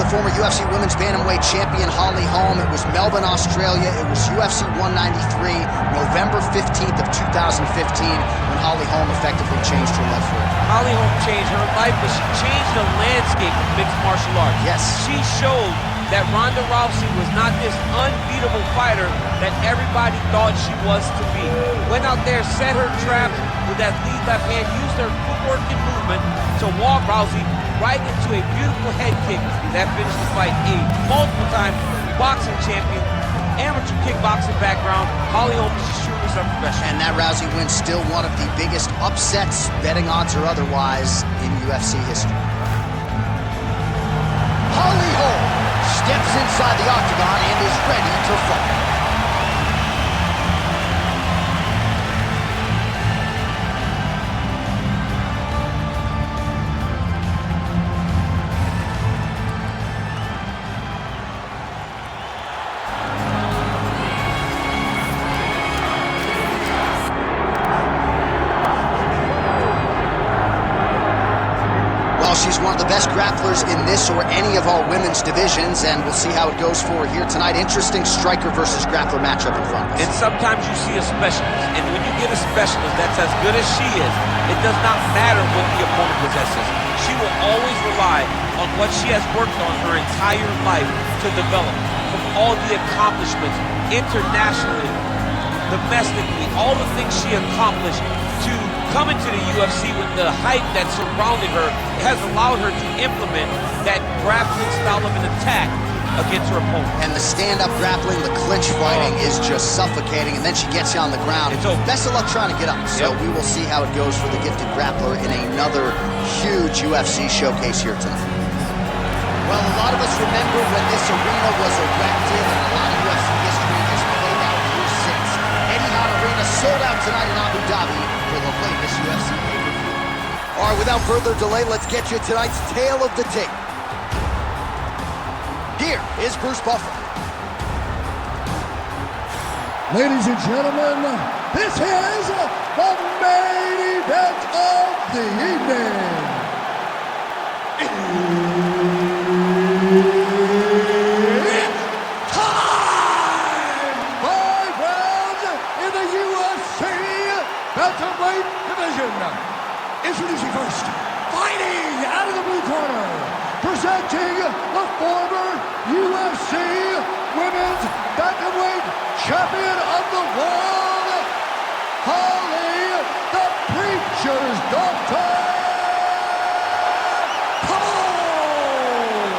the former UFC Women's Bantamweight champion Holly Holm. It was Melbourne, Australia. It was UFC 193, November 15th of 2015, when Holly Holm effectively changed her life forever. Holly Holm changed her life, but she changed the landscape of mixed martial arts. Yes. She showed that Ronda Rousey was not this unbeatable fighter that everybody thought she was to be. Went out there, set her trap with that lead left hand, used her footwork and movement to walk Rousey right into a beautiful head kick that finished the fight. A multiple-time boxing champion, amateur kickboxing background, Holly Holm is truly a professional. And that Rousey win still one of the biggest upsets, betting odds or otherwise, in UFC history. Holly Holm steps inside the octagon and is ready to fight. She's one of the best grapplers in this or any of our women's divisions, and we'll see how it goes for her here tonight. Interesting striker versus grappler matchup in front of us. And sometimes you see a specialist, and when you get a specialist that's as good as she is, it does not matter what the opponent possesses. She will always rely on what she has worked on her entire life to develop. From all the accomplishments, internationally, domestically, all the things she accomplished to come into the UFC with the hype that surrounded her has allowed her to implement that grappling style of an attack against her opponent. And the stand-up grappling, the clinch fighting is just suffocating, and then she gets you on the ground. It's over. Best of luck trying to get up. So we will see how it goes for the gifted grappler in another huge UFC showcase here tonight. Well, a lot of us remember when this arena was erected, and a lot of UFC history has played out here since. Etihad Arena sold out tonight in Abu Dhabi for the latest UFC pay-per-view. All right, without further delay, let's get you tonight's tale of the tape. Here is Bruce Buffer. Ladies and gentlemen, this is the main event of the evening. It's time! 5 rounds in the UFC Bantamweight division. Introducing first, fighting out of the blue corner, presenting the former UFC Women's Bantamweight Champion of the World, Holly the Preacher's Daughter Holm.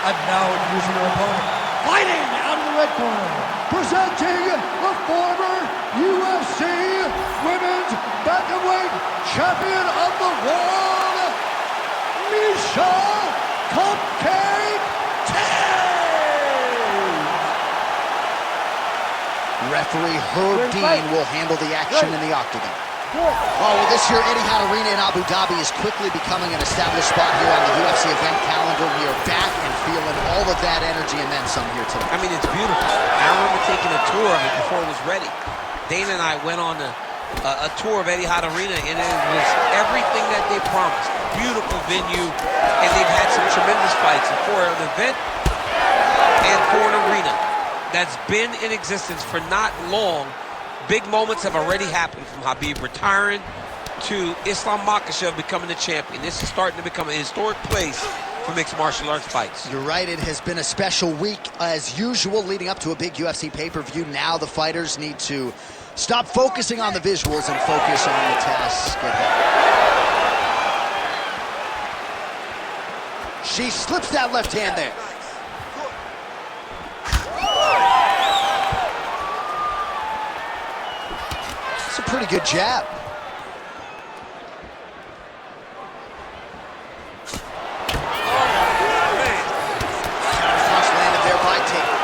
And now introducing her opponent, fighting out of the red corner, presenting the former UFC Women's Bantamweight Champion of the World, Miesha Cupcake Tate. Referee Herb Dean will handle the action in the octagon. Oh, well, this year Etihad Arena in Abu Dhabi is quickly becoming an established spot here on the UFC event calendar. We are back and feeling all of that energy and then some here tonight. I mean, it's beautiful. I remember taking a tour of it before it was ready. Dana and I went on a tour of Etihad Arena, and it was everything that they promised. Beautiful venue, and they've had some tremendous fights. And for an event and for an arena that's been in existence for not long, big moments have already happened, from Habib retiring to Islam Makhachev becoming the champion. This is starting to become a historic place for mixed martial arts fights. You're right, it has been a special week as usual leading up to a big UFC pay-per-view. Now the fighters need to stop focusing on the visuals and focus on the task at hand. She slips that left hand there. It's a pretty good jab. Punch landed there by Tate.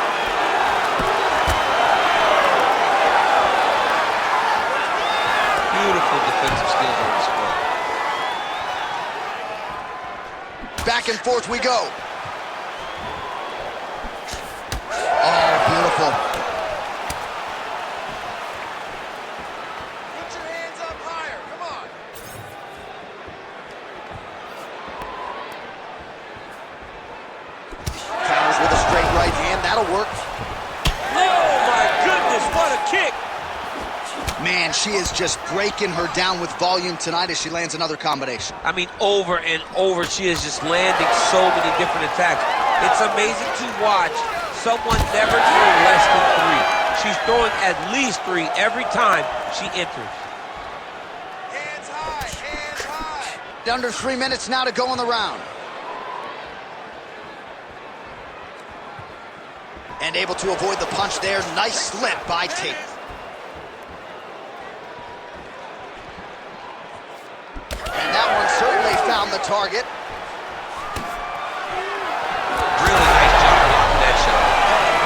Beautiful defensive skills on display. Back and forth we go. Oh, beautiful. Put your hands up higher, come on. that'll work. Oh, my goodness, what a kick. Man, she is just breaking her down with volume tonight as she lands another combination. I mean, over and over, she is just landing so many different attacks. It's amazing to watch someone never throw less than 3. She's throwing at least 3 every time she enters. Hands high, hands high. Under 3 minutes now to go in the round. And able to avoid the punch there. Nice slip by Tate. And that one certainly found the target. Really nice job blocking that shot.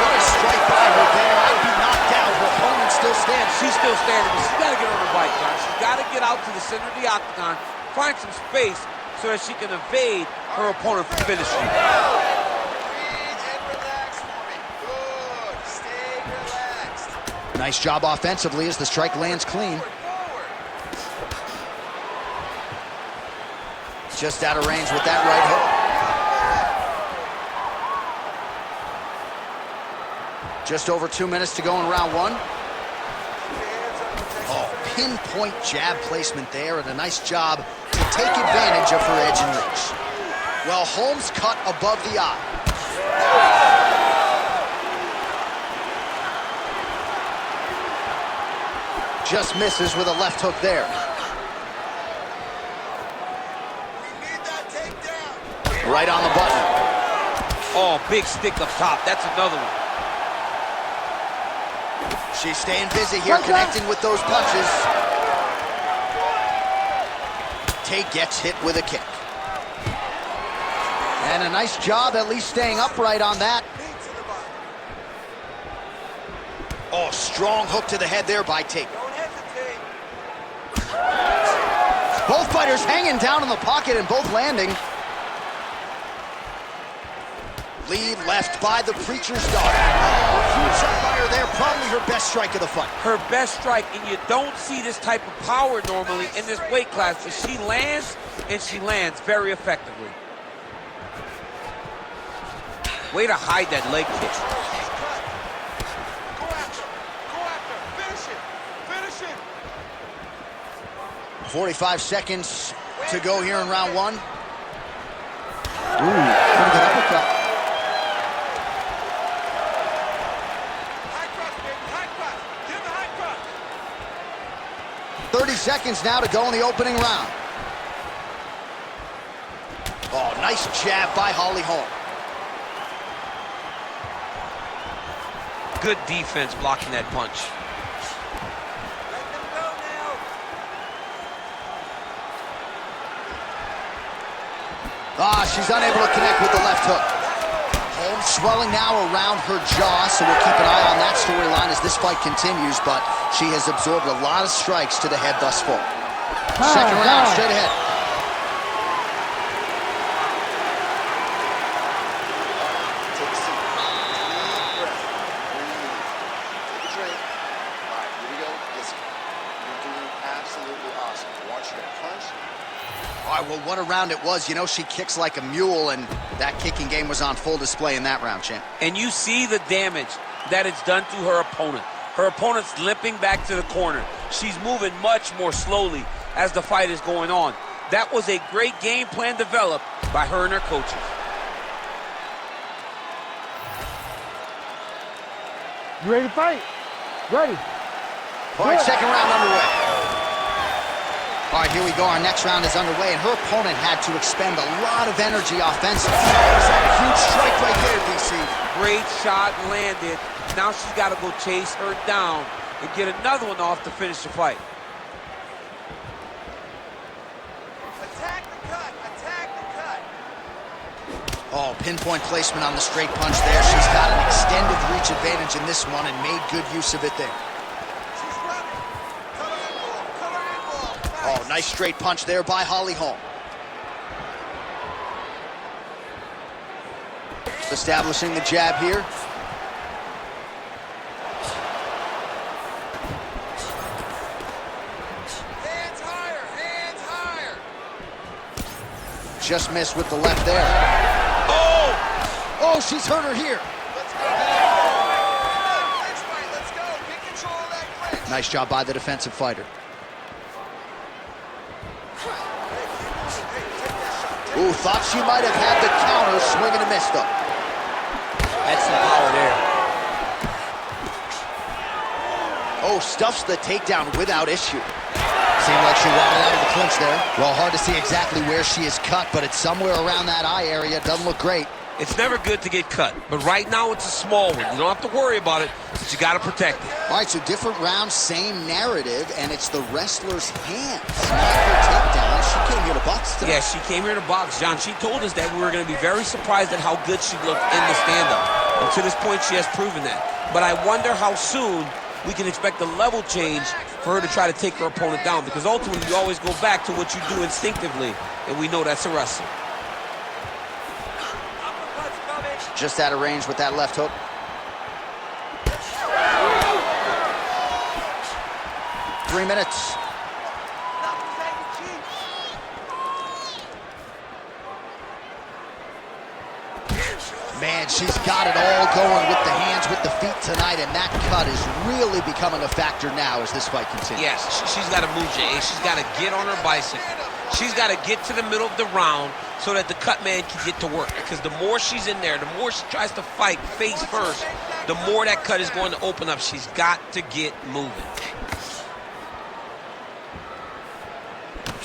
What a strike by her there. I'd be knocked out. Her opponent still stands. She's still standing, but she's got to get on her bike, John. She's got to get out to the center of the octagon, find some space so that she can evade her opponent from finishing. Breathe and relax for me. Good. Stay relaxed. Nice job offensively as the strike lands clean. Forward. Just out of range with that right hook. Just over 2 minutes to go in round 1. Oh, pinpoint jab placement there, and a nice job to take advantage of her edge and reach. Well, Holm's cut above the eye. Just misses with a left hook there. Right on the button. Oh, big stick up top. That's another one. She's staying busy here, connecting with those punches. Tate gets hit with a kick. And a nice job at least staying upright on that. Oh, strong hook to the head there by Tate. Don't hesitate. Both fighters hanging down in the pocket and both landing. Lead left by the preacher's daughter. Oh, huge shot by her there, probably her best strike of the fight. Her best strike, and you don't see this type of power normally in this weight class, but she lands, and she lands very effectively. Way to hide that leg kick. Go after. Go after. Finish it. Finish it. 45 seconds to go here in round 1. Ooh, pretty good uppercut. 30 seconds now to go in the opening round. Oh, nice jab by Holly Holm. Good defense blocking that punch. Let them go now. Ah, she's unable to connect with the left hook. Holm swelling now around her jaw, so we'll keep an eye on that storyline as this fight continues, but she has absorbed a lot of strikes to the head thus far. Second round, straight ahead. Take a seat. Deep breath. Breathe. Take a drink. All right, here we go. Listen, you're doing absolutely awesome. I want you to punch. All right, well, what a round it was. You know, she kicks like a mule, and that kicking game was on full display in that round, champ. And you see the damage that it's done to her opponent. Her opponent's limping back to the corner. She's moving much more slowly as the fight is going on. That was a great game plan developed by her and her coaches. You ready to fight? Ready. All right, second round underway. All right, here we go. Our next round is underway, and her opponent had to expend a lot of energy offensively. There's that huge strike right there, DC. Great shot landed. Now she's got to go chase her down and get another one off to finish the fight. Attack the cut. Attack the cut. Oh, pinpoint placement on the straight punch there. She's got an extended reach advantage in this one and made good use of it there. She's running. Cut her ankle. Cut her ankle. Oh, nice straight punch there by Holly Holm. Establishing the jab here. Hands higher. Hands higher. Just missed with the left there. Oh, she's hurt her here. Let's go. Nice job by the defensive fighter. Ooh, thought she might have had the counter, swing and a miss though. That's some power there. Oh, stuffs the takedown without issue. Seemed like she wobbled out of the clinch there. Well, hard to see exactly where she is cut, but it's somewhere around that eye area. Doesn't look great. It's never good to get cut, but right now it's a small one. You don't have to worry about it, but you got to protect it. All right, so different rounds, same narrative, and it's the wrestler's hands, not her takedown. She came here to box today. Yeah, she came here to box, John. She told us that we were going to be very surprised at how good she looked in the stand-up. And to this point, she has proven that. But I wonder how soon we can expect a level change for her to try to take her opponent down, because ultimately you always go back to what you do instinctively, and we know that's a wrestler. Just out of range with that left hook. Three minutes. Man, she's got it all going with the hands, with the feet tonight, and that cut is really becoming a factor now as this fight continues. Yes, she's got to move, Jay. She's got to get on her bicycle. She's got to get to the middle of the round so that the cut man can get to work. Because the more she's in there, the more she tries to fight face first, the more that cut is going to open up. She's got to get moving.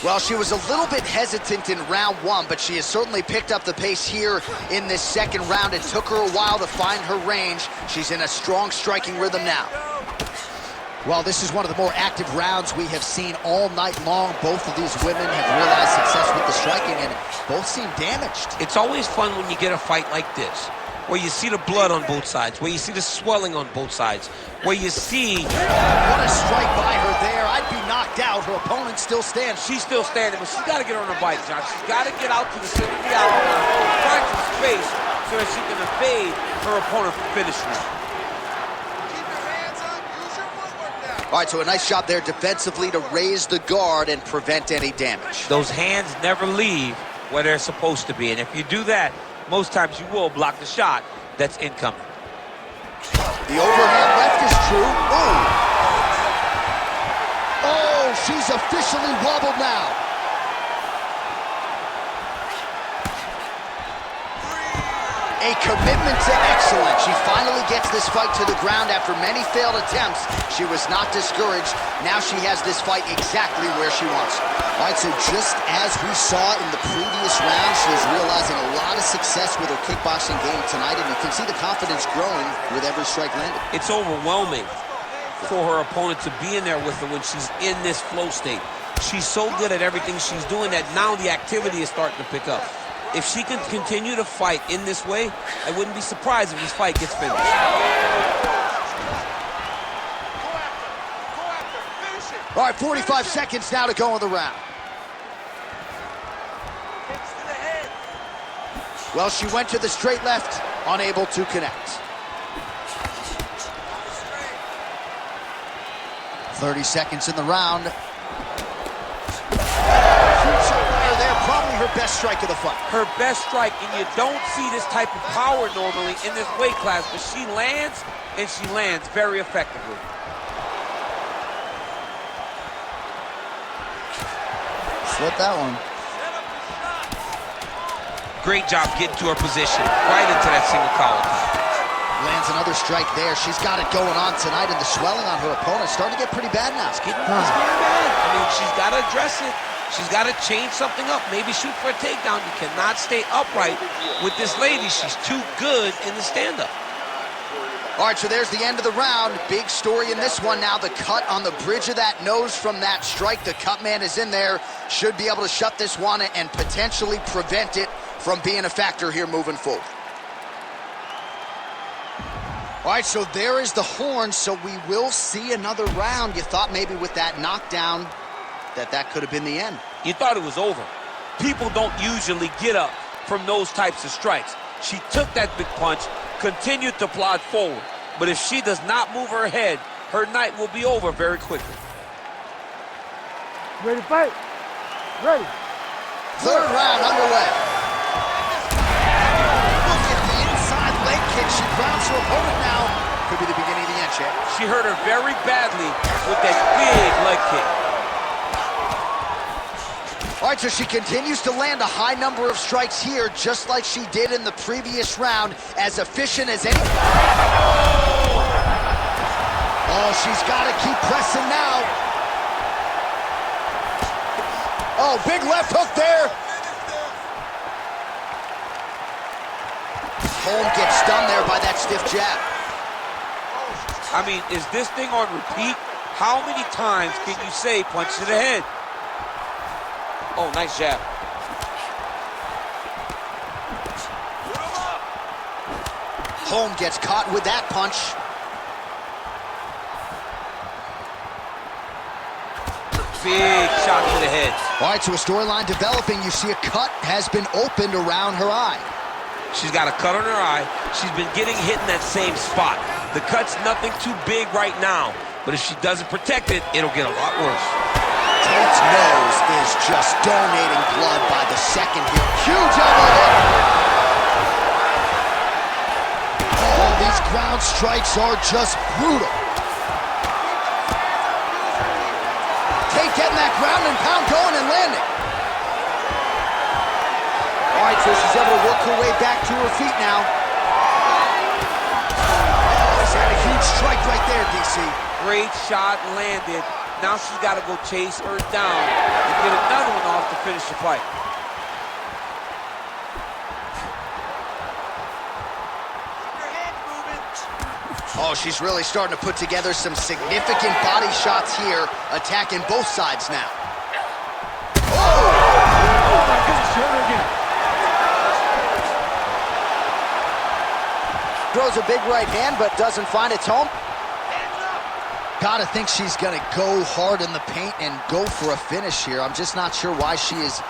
Well, she was a little bit hesitant in round one, but she has certainly picked up the pace here in this second round. It took her a while to find her range. She's in a strong striking rhythm now. Well, this is one of the more active rounds we have seen all night long. Both of these women have realized success with the striking, and both seem damaged. It's always fun when you get a fight like this, where you see the blood on both sides, where you see the swelling on both sides, where you see... What a strike by her there. I'd be knocked out. Her opponent still stands. She's still standing, but she's got to get on her bike, John. She's got to get out to the center of the octagon, find some space so that she can evade her opponent from finishing her. All right, so a nice job there defensively to raise the guard and prevent any damage. Those hands never leave where they're supposed to be, and if you do that, most times you will block the shot that's incoming. The overhand left is true. Oh, she's officially wobbled now. A commitment to excellence. She finally gets this fight to the ground after many failed attempts. She was not discouraged. Now she has this fight exactly where she wants it. All right, so just as we saw in the previous round, she is realizing a lot of success with her kickboxing game tonight, and you can see the confidence growing with every strike landed. It's overwhelming for her opponent to be in there with her when she's in this flow state. She's so good at everything she's doing that now the activity is starting to pick up. If she can continue to fight in this way, I wouldn't be surprised if this fight gets finished. All right, 45 seconds now to go in the round. Well, she went to the straight left, unable to connect. 30 seconds in the round. Probably her best strike of the fight. Her best strike, and you don't see this type of power normally in this weight class, but she lands, and she lands very effectively. Slip that one. Great job getting to her position, right into that single collar. Lands another strike there. She's got it going on tonight, and the swelling on her opponent is starting to get pretty bad now. It's getting bad. I mean, she's got to address it. She's got to change something up. Maybe shoot for a takedown. You cannot stay upright with this lady. She's too good in the stand-up. All right, so there's the end of the round. Big story in this one now. The cut on the bridge of that nose from that strike. The cut man is in there. Should be able to shut this one and potentially prevent it from being a factor here moving forward. All right, so there is the horn. So we will see another round. You thought maybe with that knockdown that could have been the end. You thought it was over. People don't usually get up from those types of strikes. She took that big punch, continued to plod forward. But if she does not move her head, her night will be over very quickly. Ready to fight? Ready. Third round underway. Look at the inside leg kick. She grounds her opponent now. Could be the beginning of the end. understand, Che. She hurt her very badly with that big leg kick. All right, so she continues to land a high number of strikes here, just like she did in the previous round, as efficient as any. Oh, she's got to keep pressing now. Oh, big left hook there. Holm gets stunned there by that stiff jab. I mean, is this thing on repeat? How many times can you say punch to the head? Oh, nice jab. Holm gets caught with that punch. Big shot to the head. All right, so a storyline developing. You see a cut has been opened around her eye. She's got a cut on her eye. She's been getting hit in that same spot. The cut's nothing too big right now, but if she doesn't protect it, it'll get a lot worse. Tate's nose is just donating blood by the second here. Huge elbow there. Oh, these ground strikes are just brutal. Tate getting that ground and pound going and landing. All right, so she's able to work her way back to her feet now. Oh, he's had a huge strike right there, DC. Great shot landed. Now she's got to go chase her down and get another one off to finish the fight. Oh, she's really starting to put together some significant body shots here, attacking both sides now. Oh! Oh my goodness, she hurt her again. Throws a big right hand, but doesn't find its home. Gotta think she's gonna go hard in the paint and go for a finish here. I'm just not sure why she is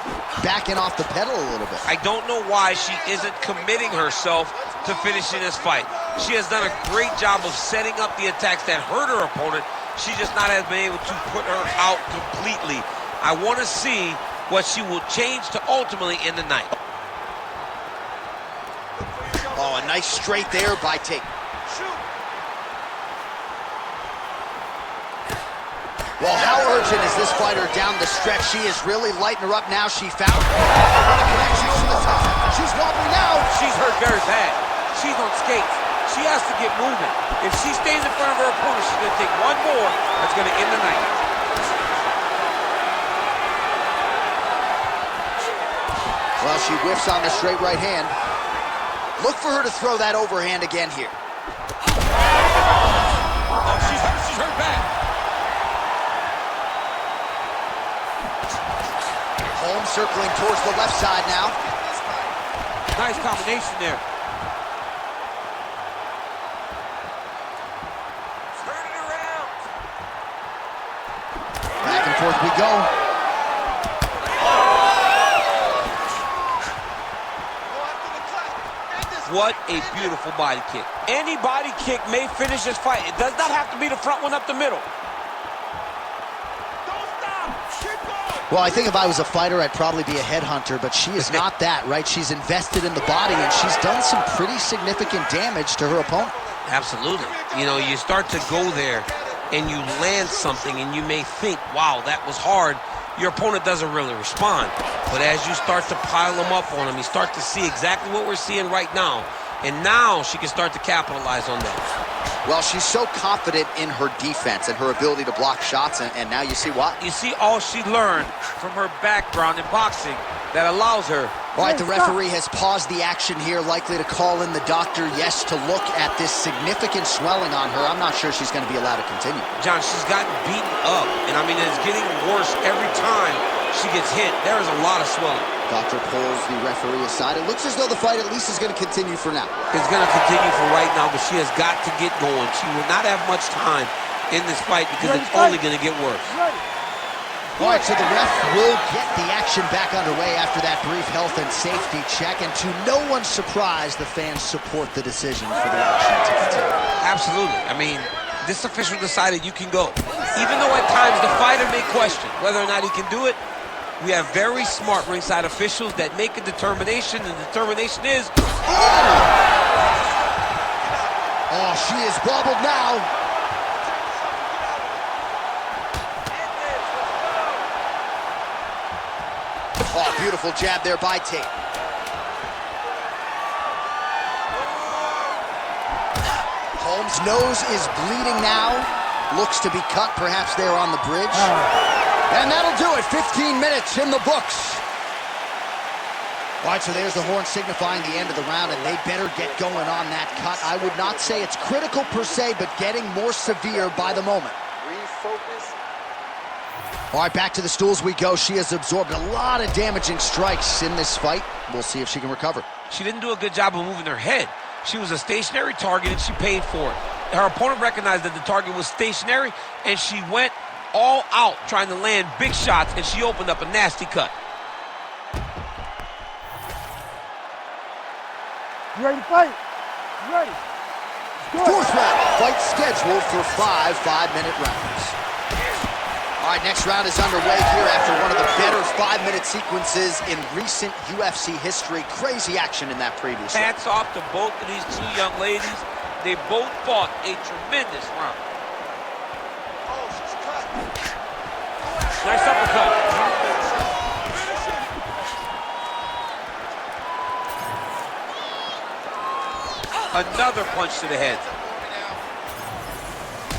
backing off the pedal a little bit. I don't know why she isn't committing herself to finishing this fight. She has done a great job of setting up the attacks that hurt her opponent. She just not has been able to put her out completely. I want to see what she will change to ultimately end the night. Oh, a nice straight there by Tate. Well, how urgent is this fighter down the stretch? She is really lighting her up now. She found connections to the top. She's wobbling now. She's hurt very bad. She's on skates. She has to get moving. If she stays in front of her opponent, she's going to take one more. That's going to end the night. Well, she whiffs on the straight right hand. Look for her to throw that overhand again here. Oh, she's hurt bad. Holm circling towards the left side now. Nice combination there. Turn it around. Back and forth we go. What a beautiful body kick. Any body kick may finish this fight. It does not have to be the front one up the middle. Well, I think if I was a fighter, I'd probably be a headhunter, but she is not that, right? She's invested in the body, and she's done some pretty significant damage to her opponent. Absolutely. You know, you start to go there, and you land something, and you may think, wow, that was hard. Your opponent doesn't really respond. But as you start to pile them up on him, you start to see exactly what we're seeing right now. And now she can start to capitalize on that. Well, she's so confident in her defense and her ability to block shots, and now you see why. You see all she learned from her background in boxing that allows her. All right, the referee has paused the action here, likely to call in the doctor, yes, to look at this significant swelling on her. I'm not sure she's going to be allowed to continue. John, she's gotten beaten up, and I mean, it's getting worse every time she gets hit. There is a lot of swelling. Doctor pulls the referee aside. It looks as though the fight at least is going to continue for now. It's going to continue for right now, but she has got to get going. She will not have much time in this fight because it's only going to get worse. All right, so the ref will get the action back underway after that brief health and safety check, and to no one's surprise, the fans support the decision for the action to continue. Absolutely. I mean, this official decided you can go. Even though at times the fighter may question whether or not he can do it, we have very smart ringside officials that make a determination, and the determination is... Oh, she is wobbled now. Oh, beautiful jab there by Tate. Holm's nose is bleeding now. Looks to be cut, perhaps there on the bridge. And that'll do it. 15 minutes in the books. All right, so there's the horn signifying the end of the round, and they better get going on that cut. I would not say it's critical per se, but getting more severe by the moment. Refocus. All right, back to the stools we go. She has absorbed a lot of damaging strikes in this fight. We'll see if she can recover. She didn't do a good job of moving her head. She was a stationary target, and she paid for it. Her opponent recognized that the target was stationary, and she went all out trying to land big shots, and she opened up a nasty cut. You ready to fight? You ready? Fourth round, fight scheduled for 5 5-minute rounds. All right, next round is underway here after one of the better 5-minute sequences in recent UFC history. Crazy action in that previous round. Hats off to both of these two young ladies. They both fought a tremendous round. Oh, she's cut. Nice uppercut. Another punch to the head.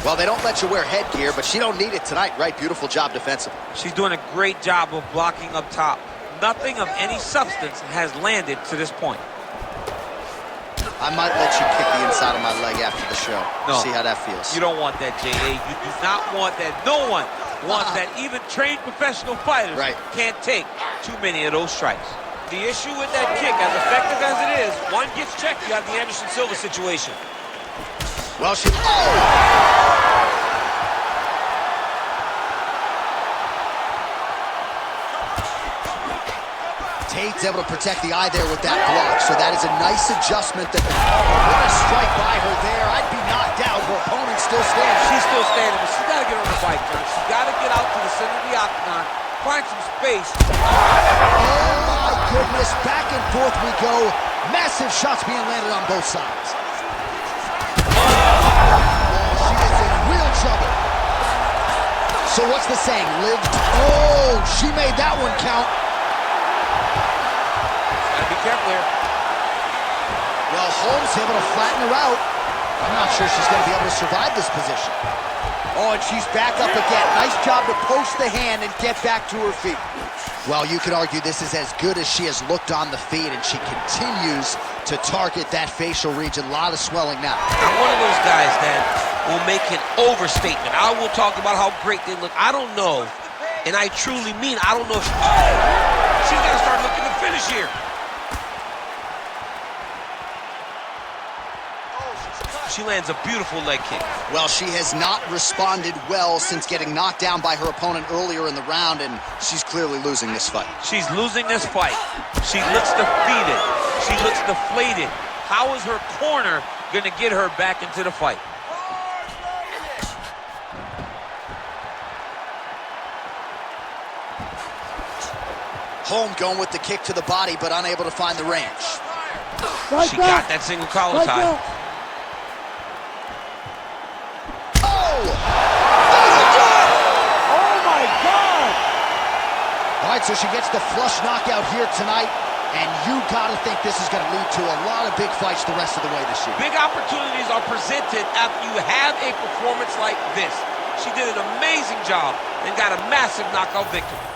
Well, they don't let you wear headgear, but she don't need it tonight, right? Beautiful job defensively. She's doing a great job of blocking up top. Nothing of any substance has landed to this point. I might let you kick the inside of my leg after the show. No. See how that feels. You don't want that, J.A. You do not want that. No one wants that. Even trained professional fighters can't take too many of those strikes. The issue with that kick, as effective as it is, one gets checked, you have the Anderson Silva situation. Well, she... Tate's able to protect the eye there with that block, so that is a nice adjustment. What a strike by her there. I'd be knocked out. Her opponent still standing. She's still standing, but she's got to get on the bike first. She's got to get out to the center of the octagon, find some space. Oh my goodness, back and forth we go. Massive shots being landed on both sides. Oh, she is in real trouble. So what's the saying? Live. Oh, she made that one count. Gotta be careful here. Well, Holm's able to flatten her out. I'm not sure she's going to be able to survive this position. Oh, and she's back up again. Nice job to post the hand and get back to her feet. Well, you could argue this is as good as she has looked on the feet, and she continues to target that facial region. A lot of swelling now. I'm one of those guys that will make an overstatement. I will talk about how great they look. I don't know, and I truly mean I don't know if she's got to start looking to finish here. She lands a beautiful leg kick. Well, she has not responded well since getting knocked down by her opponent earlier in the round, and she's clearly losing this fight. She's losing this fight. She looks defeated. She looks deflated. How is her corner going to get her back into the fight? Holm going with the kick to the body, but unable to find the range. She got that single collar tie. All right, so she gets the flush knockout here tonight, and you gotta think this is gonna lead to a lot of big fights the rest of the way this year. Big opportunities are presented after you have a performance like this. She did an amazing job and got a massive knockout victory.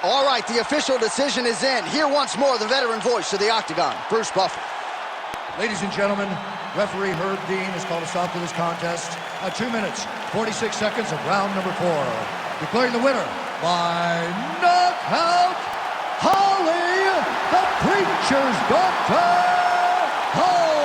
All right, the official decision is in. Here once more, the veteran voice of the Octagon, Bruce Buffer. Ladies and gentlemen, referee Herb Dean has called a stop to this contest at 2 minutes, 46 seconds of round number 4. Declaring the winner by knockout, Holly, the Preacher's Doctor, Holm.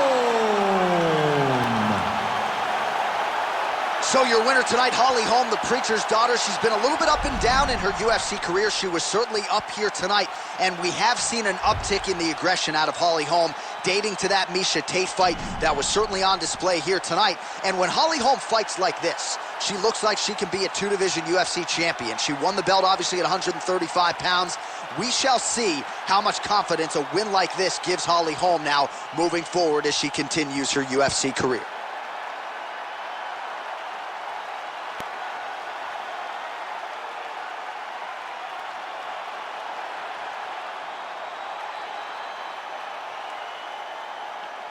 So your winner tonight, Holly Holm, the preacher's daughter. She's been a little bit up and down in her UFC career. She was certainly up here tonight, and we have seen an uptick in the aggression out of Holly Holm, dating to that Miesha Tate fight that was certainly on display here tonight. And when Holly Holm fights like this, she looks like she can be a two-division UFC champion. She won the belt, obviously, at 135 pounds. We shall see how much confidence a win like this gives Holly Holm now moving forward as she continues her UFC career.